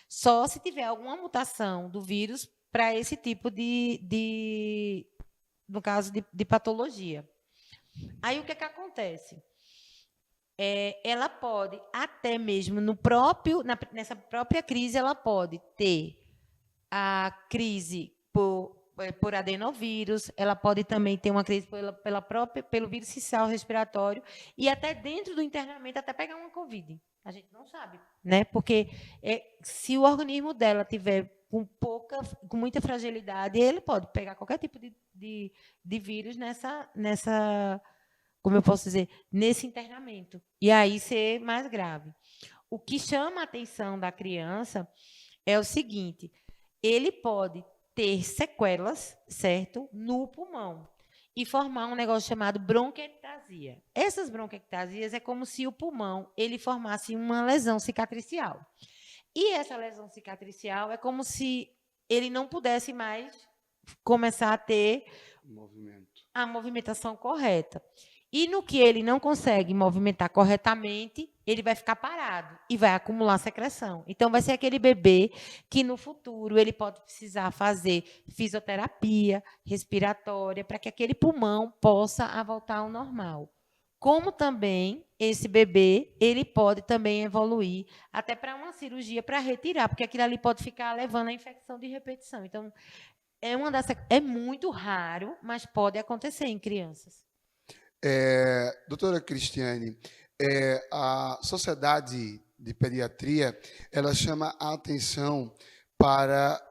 Só se tiver alguma mutação do vírus para esse tipo no caso de patologia. Aí o que acontece? Ela pode, até mesmo nessa própria crise, ela pode ter a crise por adenovírus, ela pode também ter uma crise pelo vírus sincicial respiratório e até dentro do internamento, até pegar uma Covid. A gente não sabe, né? Porque se o organismo dela tiver com muita fragilidade, ele pode pegar qualquer tipo de vírus nessa, como eu posso dizer, nesse internamento. E aí ser mais grave. O que chama a atenção da criança é o seguinte, ele pode ter sequelas, certo, no pulmão. e formar um negócio chamado bronquiectasia. Essas bronquiectasias é como se o pulmão ele formasse uma lesão cicatricial. E essa lesão cicatricial é como se ele não pudesse mais começar a ter a movimentação correta. E no que ele não consegue movimentar corretamente, ele vai ficar parado e vai acumular secreção. Então, vai ser aquele bebê que, no futuro, ele pode precisar fazer fisioterapia respiratória para que aquele pulmão possa voltar ao normal. Como também, esse bebê, ele pode também evoluir até para uma cirurgia para retirar, porque aquilo ali pode ficar levando a infecção de repetição. Então, é muito raro, mas pode acontecer em crianças. Doutora Cristiane, a Sociedade de Pediatria, ela chama a atenção para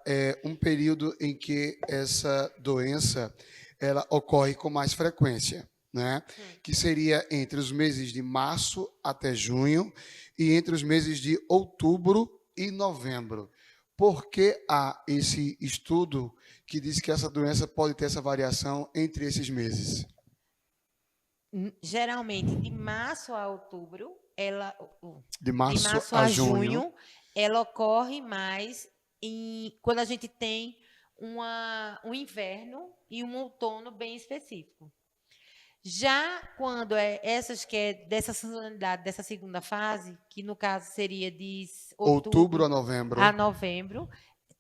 um período em que essa doença ela ocorre com mais frequência, né? Que seria entre os meses de março até junho e entre os meses de outubro e novembro. Por que há esse estudo que diz que essa doença pode ter essa variação entre esses meses? Geralmente, de março a outubro, de março a junho, ela ocorre mais quando a gente tem um inverno e um outono bem específico. Já quando essas que é dessa sazonalidade, dessa segunda fase, que no caso seria de outubro a novembro,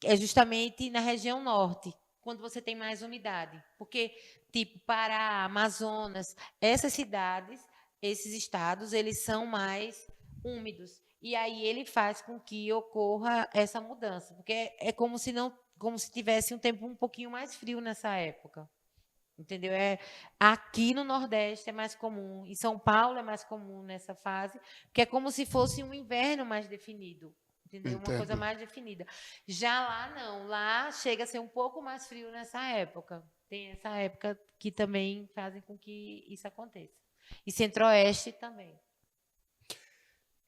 é justamente na região norte, quando você tem mais umidade. Porque, tipo, Pará, Amazonas, essas cidades, esses estados, eles são mais úmidos. E aí ele faz com que ocorra essa mudança. Porque é como se tivesse um tempo um pouquinho mais frio nessa época. Entendeu? Aqui no Nordeste é mais comum, em São Paulo é mais comum nessa fase, porque é como se fosse um inverno mais definido. Entendeu? Uma coisa mais definida. Já lá, não. Lá chega a ser um pouco mais frio nessa época. Tem essa época que também fazem com que isso aconteça. E Centro-Oeste também.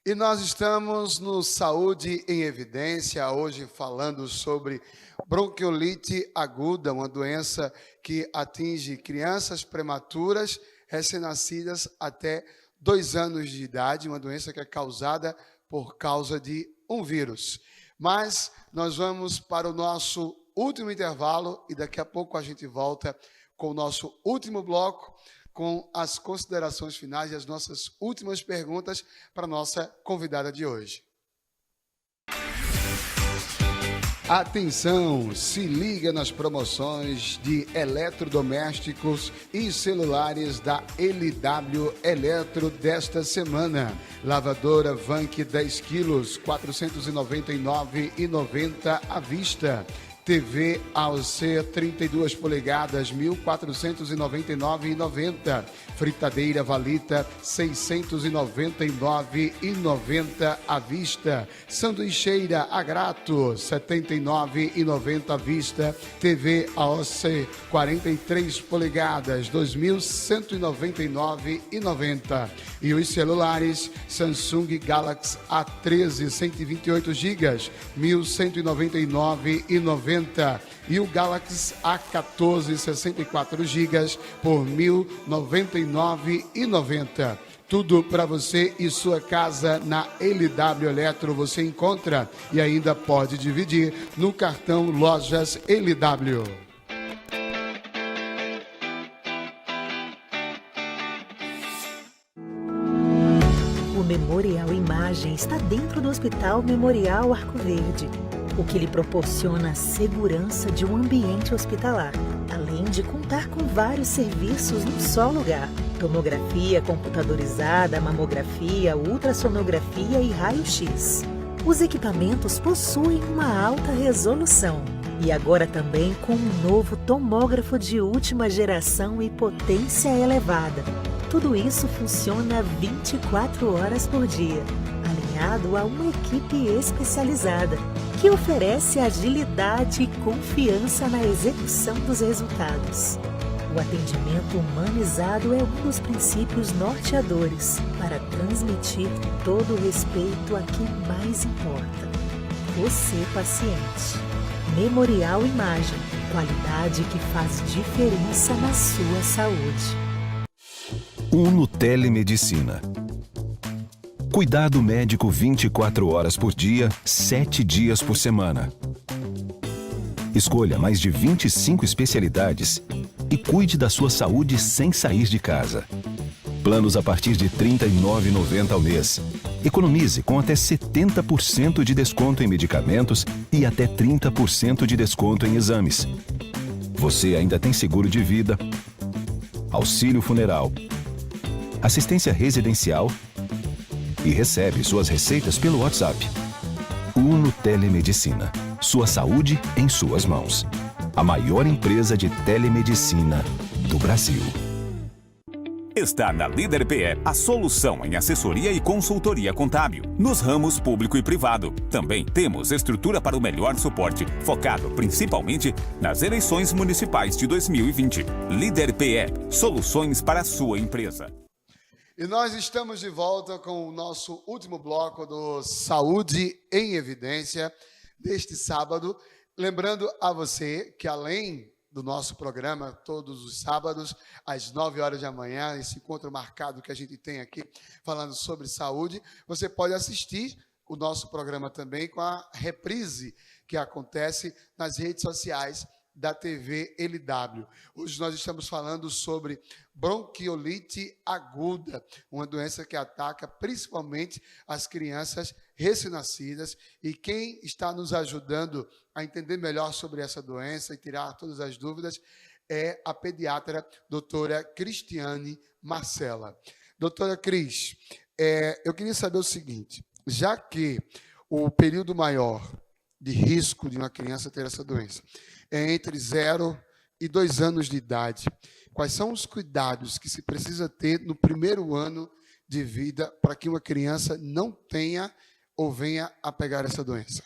E nós estamos no Saúde em Evidência, hoje falando sobre bronquiolite aguda, uma doença que atinge crianças prematuras, recém-nascidas até 2 anos de idade, uma doença que é causada por causa de um vírus. Mas nós vamos para o nosso último intervalo e daqui a pouco a gente volta com o nosso último bloco, com as considerações finais e as nossas últimas perguntas para a nossa convidada de hoje. Atenção, se liga nas promoções de eletrodomésticos e celulares da LW Eletro desta semana. Lavadora Vank 10 quilos, R$ 499,90 à vista. TV AOC 32 polegadas, R$ 1.499,90. Fritadeira Valita, R$ 699,90 à vista. Sanduicheira Agrato, R$ 79,90 à vista. TV AOC 43 polegadas, R$ 2.199,90. E os celulares Samsung Galaxy A13 128 GB, R$ 1.199,90. E o Galaxy A14 64 GB por R$ 1.099,90. Tudo para você e sua casa na LW Eletro você encontra e ainda pode dividir no cartão Lojas LW. O Memorial Imagem está dentro do Hospital Memorial Arco Verde, o que lhe proporciona a segurança de um ambiente hospitalar, além de contar com vários serviços num só lugar: tomografia computadorizada, mamografia, ultrassonografia e raio-x. Os equipamentos possuem uma alta resolução e agora também com um novo tomógrafo de última geração e potência elevada. Tudo isso funciona 24 horas por dia, alinhado a uma equipe especializada que oferece agilidade e confiança na execução dos resultados. O atendimento humanizado é um dos princípios norteadores para transmitir todo o respeito a quem mais importa: você, paciente. Memorial Imagem. Qualidade que faz diferença na sua saúde. Uno Telemedicina. Cuidado médico 24 horas por dia, 7 dias por semana. Escolha mais de 25 especialidades e cuide da sua saúde sem sair de casa. Planos a partir de R$ 39,90 ao mês. Economize com até 70% de desconto em medicamentos e até 30% de desconto em exames. Você ainda tem seguro de vida, auxílio funeral, assistência residencial e recebe suas receitas pelo WhatsApp. Uno Telemedicina. Sua saúde em suas mãos. A maior empresa de telemedicina do Brasil. Está na Líder PE a solução em assessoria e consultoria contábil, nos ramos público e privado. Também temos estrutura para o melhor suporte, focado principalmente nas eleições municipais de 2020. Líder PE, soluções para a sua empresa. E nós estamos de volta com o nosso último bloco do Saúde em Evidência deste sábado. Lembrando a você que além do nosso programa, todos os sábados, às 9 horas da manhã, esse encontro marcado que a gente tem aqui, falando sobre saúde, você pode assistir o nosso programa também com a reprise que acontece nas redes sociais da TV LW. Hoje nós estamos falando sobre bronquiolite aguda, uma doença que ataca principalmente as crianças recém-nascidas, e quem está nos ajudando a entender melhor sobre essa doença e tirar todas as dúvidas é a pediatra doutora Cristiane Marcela. Doutora Cris, eu queria saber o seguinte, já que o período maior de risco de uma criança ter essa doença é entre 0 e 2 anos de idade, quais são os cuidados que se precisa ter no primeiro ano de vida para que uma criança não tenha ou venha a pegar essa doença?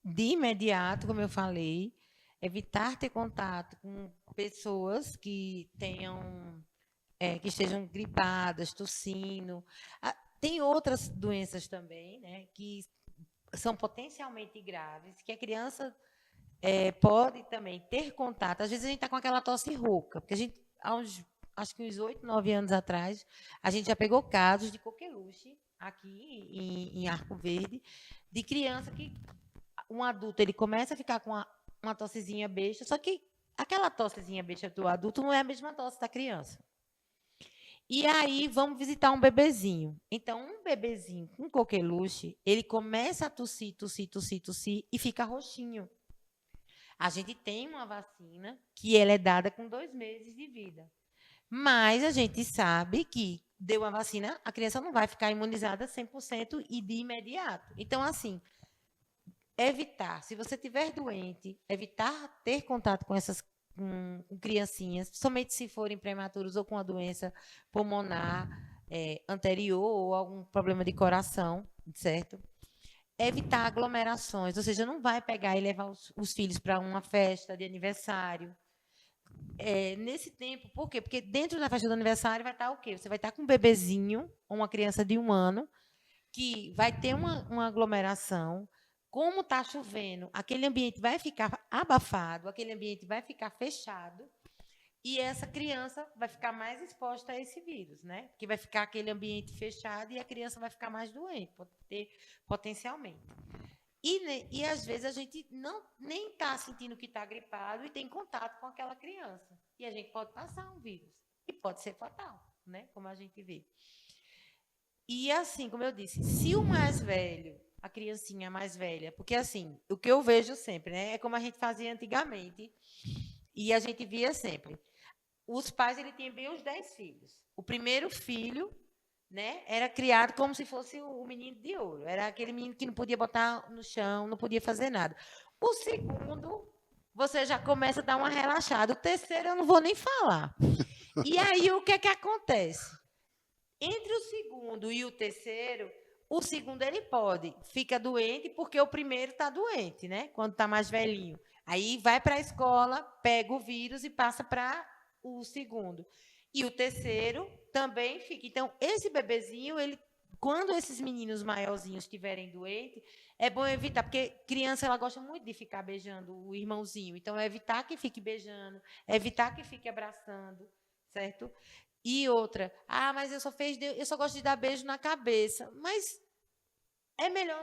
De imediato, como eu falei, evitar ter contato com pessoas que tenham, que estejam gripadas, tossindo. Tem outras doenças também, né, que são potencialmente graves, que a criança pode também ter contato. Às vezes a gente está com aquela tosse rouca, porque a gente, acho que uns 8, 9 anos atrás, a gente já pegou casos de coqueluche aqui em Arco Verde, de criança que um adulto ele começa a ficar com uma tossezinha besta, só que aquela tossezinha besta do adulto não é a mesma tosse da criança. E aí vamos visitar um bebezinho. Então, um bebezinho com coqueluche, ele começa a tossir e fica roxinho. A gente tem uma vacina que ela é dada com 2 meses de vida. Mas a gente sabe que deu a vacina, a criança não vai ficar imunizada 100% e de imediato. Então, assim, evitar, se você estiver doente, evitar ter contato com essas com criancinhas, somente se forem prematuros ou com a doença pulmonar anterior ou algum problema de coração, certo? Evitar aglomerações, ou seja, não vai pegar e levar os filhos para uma festa de aniversário. Nesse tempo, por quê? Porque dentro da festa do aniversário vai estar o quê? Você vai estar com um bebezinho, ou uma criança de 1 ano, que vai ter uma aglomeração. Como está chovendo, aquele ambiente vai ficar abafado, aquele ambiente vai ficar fechado, e essa criança vai ficar mais exposta a esse vírus, né? Porque vai ficar aquele ambiente fechado e a criança vai ficar mais doente, potencialmente. E às vezes a gente nem está sentindo que está gripado e tem contato com aquela criança. E a gente pode passar um vírus. E pode ser fatal, né? Como a gente vê. E assim, como eu disse, se o mais velho, a criancinha mais velha, porque assim, o que eu vejo sempre, né? É como a gente fazia antigamente. E a gente via sempre. Os pais, ele tinha bem os 10 filhos. O primeiro filho, né, era criado como se fosse o menino de ouro. Era aquele menino que não podia botar no chão, não podia fazer nada. O segundo, você já começa a dar uma relaxada. O terceiro, eu não vou nem falar. E aí, o que é que acontece? Entre o segundo e o terceiro, o segundo, ele fica doente porque o primeiro está doente, né? Quando está mais velhinho. Aí vai para a escola, pega o vírus e passa para o segundo. E o terceiro também fica. Então, esse bebezinho, ele quando esses meninos maiorzinhos estiverem doentes, é bom evitar, porque criança ela gosta muito de ficar beijando o irmãozinho. Então, é evitar que fique beijando, é evitar que fique abraçando, certo? E outra, mas eu só gosto de dar beijo na cabeça. Mas é melhor,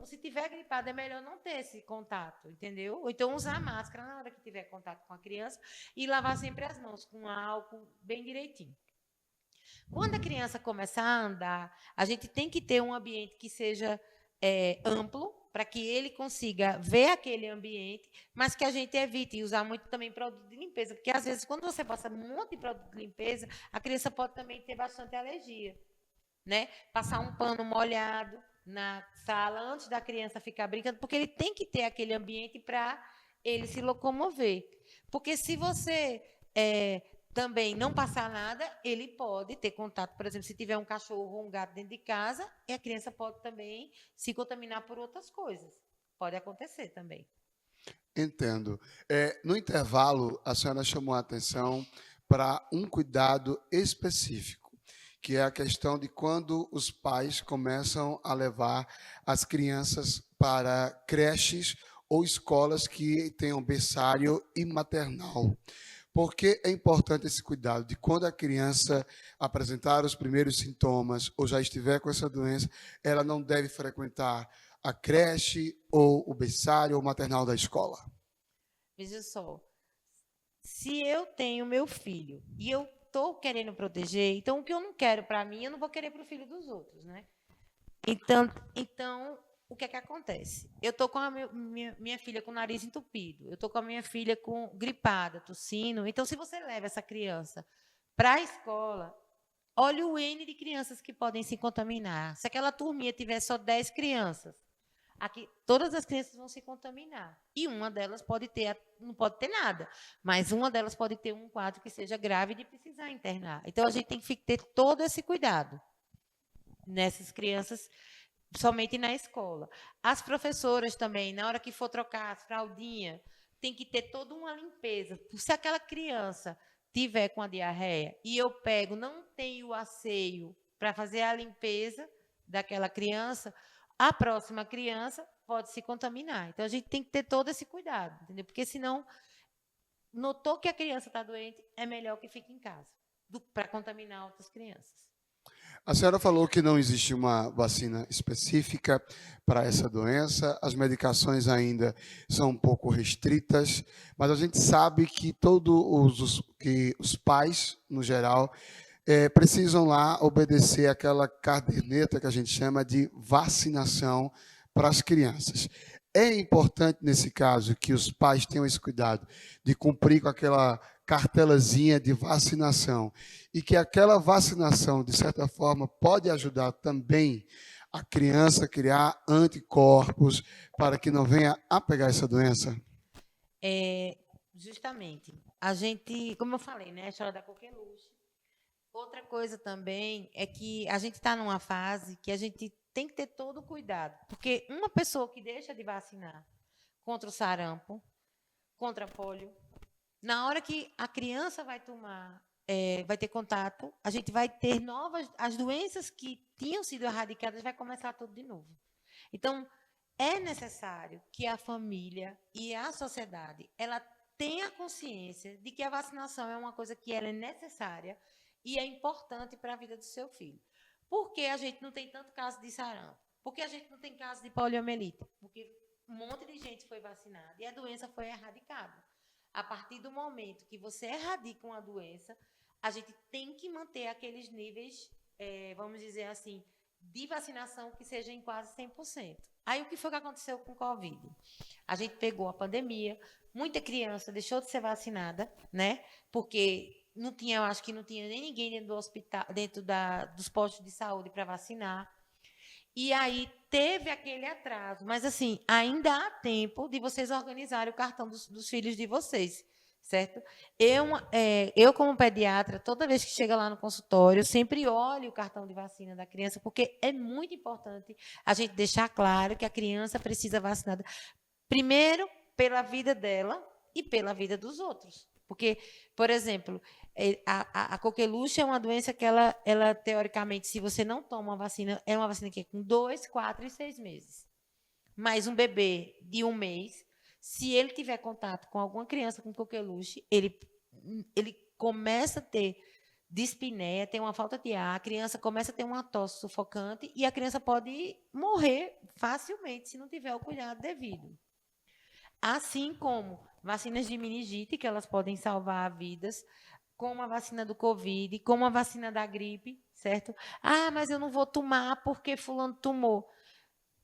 se tiver gripado, é melhor não ter esse contato, entendeu? Ou então usar máscara na hora que tiver contato com a criança e lavar sempre as mãos com álcool bem direitinho. Quando a criança começar a andar, a gente tem que ter um ambiente que seja amplo, para que ele consiga ver aquele ambiente, mas que a gente evite usar muito também produto de limpeza, porque às vezes, quando você passa um monte de produto de limpeza, a criança pode também ter bastante alergia, né? Passar um pano molhado na sala antes da criança ficar brincando, porque ele tem que ter aquele ambiente para ele se locomover. Porque se você também não passar nada, ele pode ter contato, por exemplo, se tiver um cachorro ou um gato dentro de casa, e a criança pode também se contaminar por outras coisas. Pode acontecer também. Entendo. No intervalo, a senhora chamou a atenção para um cuidado específico, que é a questão de quando os pais começam a levar as crianças para creches ou escolas que tenham berçário e maternal. Por que é importante esse cuidado de quando a criança apresentar os primeiros sintomas ou já estiver com essa doença, ela não deve frequentar a creche ou o berçário ou o maternal da escola? Veja só, se eu tenho meu filho e eu estou querendo proteger, então o que eu não quero para mim, eu não vou querer para o filho dos outros, né? Então o que é que acontece? Eu estou com a minha filha com o nariz entupido, eu estou com a minha filha gripada, tossindo. Então, se você leva essa criança para a escola, olha o N de crianças que podem se contaminar. Se aquela turminha tiver só 10 crianças, aqui, todas as crianças vão se contaminar. E uma delas não pode ter nada, mas uma delas pode ter um quadro que seja grave de precisar internar. Então, a gente tem que ter todo esse cuidado nessas crianças, somente na escola. As professoras também, na hora que for trocar as fraldinhas, tem que ter toda uma limpeza. Se aquela criança tiver com a diarreia e eu não tenho o asseio para fazer a limpeza daquela criança, a próxima criança pode se contaminar. Então, a gente tem que ter todo esse cuidado, entendeu? Porque, senão, notou que a criança está doente, é melhor que fique em casa, para contaminar outras crianças. A senhora falou que não existe uma vacina específica para essa doença, as medicações ainda são um pouco restritas, mas a gente sabe que que os pais, no geral, precisam lá obedecer aquela caderneta que a gente chama de vacinação para as crianças. É importante, nesse caso, que os pais tenham esse cuidado de cumprir com aquela cartelazinha de vacinação e que aquela vacinação, de certa forma, pode ajudar também a criança a criar anticorpos para que não venha a pegar essa doença? Justamente. A gente, como eu falei, né, a história da coqueluche. Outra coisa também é que a gente está numa fase que a gente tem que ter todo o cuidado, porque uma pessoa que deixa de vacinar contra o sarampo, contra a polio, na hora que a criança vai ter contato, a gente vai ter as doenças que tinham sido erradicadas, vai começar tudo de novo. Então, é necessário que a família e a sociedade, ela tenha consciência de que a vacinação é uma coisa que ela é necessária e é importante para a vida do seu filho. Por que a gente não tem tanto caso de sarampo? Por que a gente não tem caso de poliomielite? Porque um monte de gente foi vacinada e a doença foi erradicada. A partir do momento que você erradica uma doença, a gente tem que manter aqueles níveis, vamos dizer assim, de vacinação que seja em quase 100%. Aí, o que foi que aconteceu com o Covid? A gente pegou a pandemia, muita criança deixou de ser vacinada, né? Porque eu acho que não tinha nem ninguém dentro do hospital, dos postos de saúde para vacinar. E aí teve aquele atraso, mas assim, ainda há tempo de vocês organizarem o cartão dos filhos de vocês, certo? Eu, como pediatra, toda vez que chega lá no consultório, eu sempre olho o cartão de vacina da criança, porque é muito importante a gente deixar claro que a criança precisa vacinada, primeiro, pela vida dela e pela vida dos outros. Porque, por exemplo, a coqueluche é uma doença que ela, teoricamente, se você não toma a vacina, é uma vacina que é com 2, 4 e 6 meses. Mas um bebê de 1 mês, se ele tiver contato com alguma criança com coqueluche, ele começa a ter dispneia, tem uma falta de ar, a criança começa a ter uma tosse sufocante e a criança pode morrer facilmente se não tiver o cuidado devido. Assim como vacinas de meningite, que elas podem salvar vidas, como a vacina do Covid, como a vacina da gripe, certo? Ah, mas eu não vou tomar porque fulano tomou.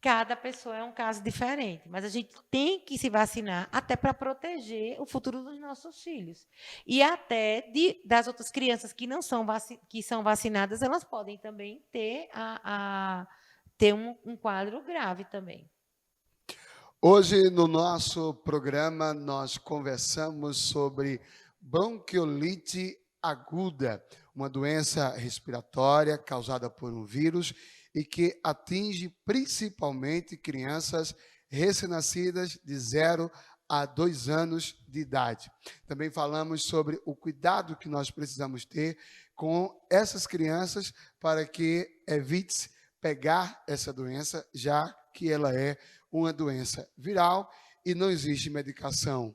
Cada pessoa é um caso diferente, mas a gente tem que se vacinar até para proteger o futuro dos nossos filhos. E até das outras crianças que não são que são vacinadas, elas podem também ter, ter um quadro grave também. Hoje, no nosso programa, nós conversamos sobre bronquiolite aguda, uma doença respiratória causada por um vírus e que atinge principalmente crianças recém-nascidas de 0 a 2 anos de idade. Também falamos sobre o cuidado que nós precisamos ter com essas crianças para que evite pegar essa doença, já que ela é uma doença viral e não existe medicação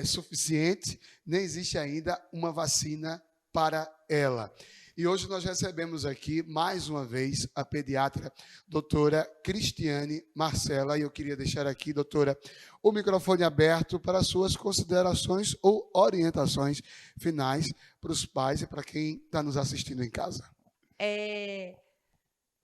suficiente, nem existe ainda uma vacina para ela. E hoje nós recebemos aqui, mais uma vez, a pediatra doutora Cristiane Marcela. E eu queria deixar aqui, doutora, o microfone aberto para suas considerações ou orientações finais para os pais e para quem está nos assistindo em casa.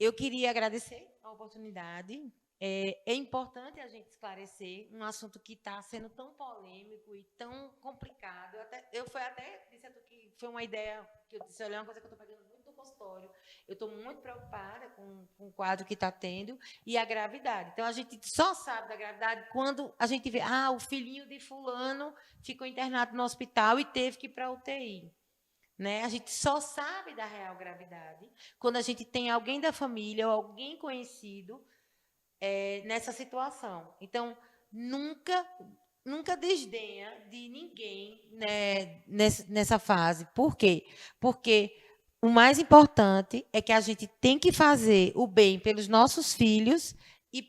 Eu queria agradecer a oportunidade. É importante a gente esclarecer um assunto que está sendo tão polêmico e tão complicado. Eu disse que foi uma ideia que eu disse, olha, é uma coisa que eu estou pegando muito no consultório. Eu estou muito preocupada com o quadro que está tendo e a gravidade. Então, a gente só sabe da gravidade quando a gente vê, o filhinho de fulano ficou internado no hospital e teve que ir para a UTI. Né? A gente só sabe da real gravidade quando a gente tem alguém da família ou alguém conhecido nessa situação. Então, nunca desdenha de ninguém, né, nessa fase. Por quê? Porque o mais importante é que a gente tem que fazer o bem pelos nossos filhos e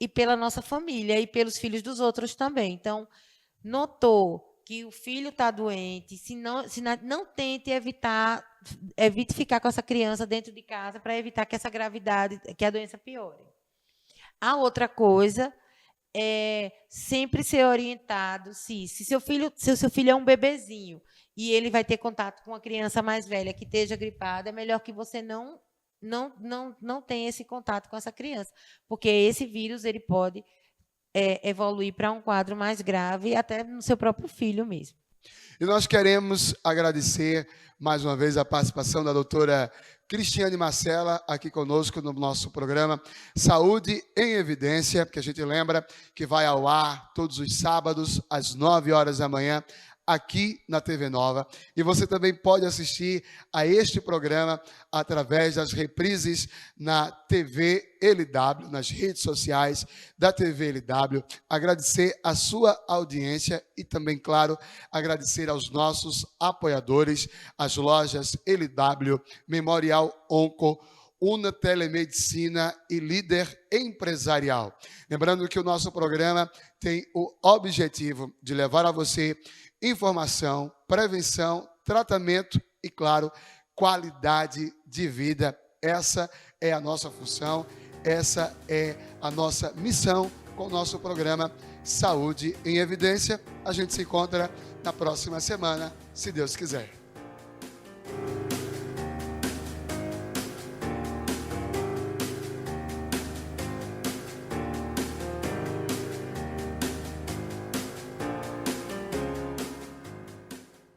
pela nossa família e pelos filhos dos outros também. Então, notou que o filho está doente, não tente evite ficar com essa criança dentro de casa para evitar que essa gravidade, que a doença piore. A outra coisa é sempre ser orientado, se seu filho é um bebezinho e ele vai ter contato com uma criança mais velha que esteja gripada, é melhor que você não tenha esse contato com essa criança, porque esse vírus ele pode evoluir para um quadro mais grave, até no seu próprio filho mesmo. E nós queremos agradecer mais uma vez a participação da doutora Cristiane Marcela aqui conosco no nosso programa Saúde em Evidência, que a gente lembra que vai ao ar todos os sábados às 9 horas da manhã, aqui na TV Nova. E você também pode assistir a este programa através das reprises na TV LW, nas redes sociais da TV LW. Agradecer a sua audiência e também, claro, agradecer aos nossos apoiadores, as lojas LW, Memorial Onco, Una Telemedicina e Líder Empresarial. Lembrando que o nosso programa tem o objetivo de levar a você informação, prevenção, tratamento e, claro, qualidade de vida. Essa é a nossa função, essa é a nossa missão com o nosso programa Saúde em Evidência. A gente se encontra na próxima semana, se Deus quiser.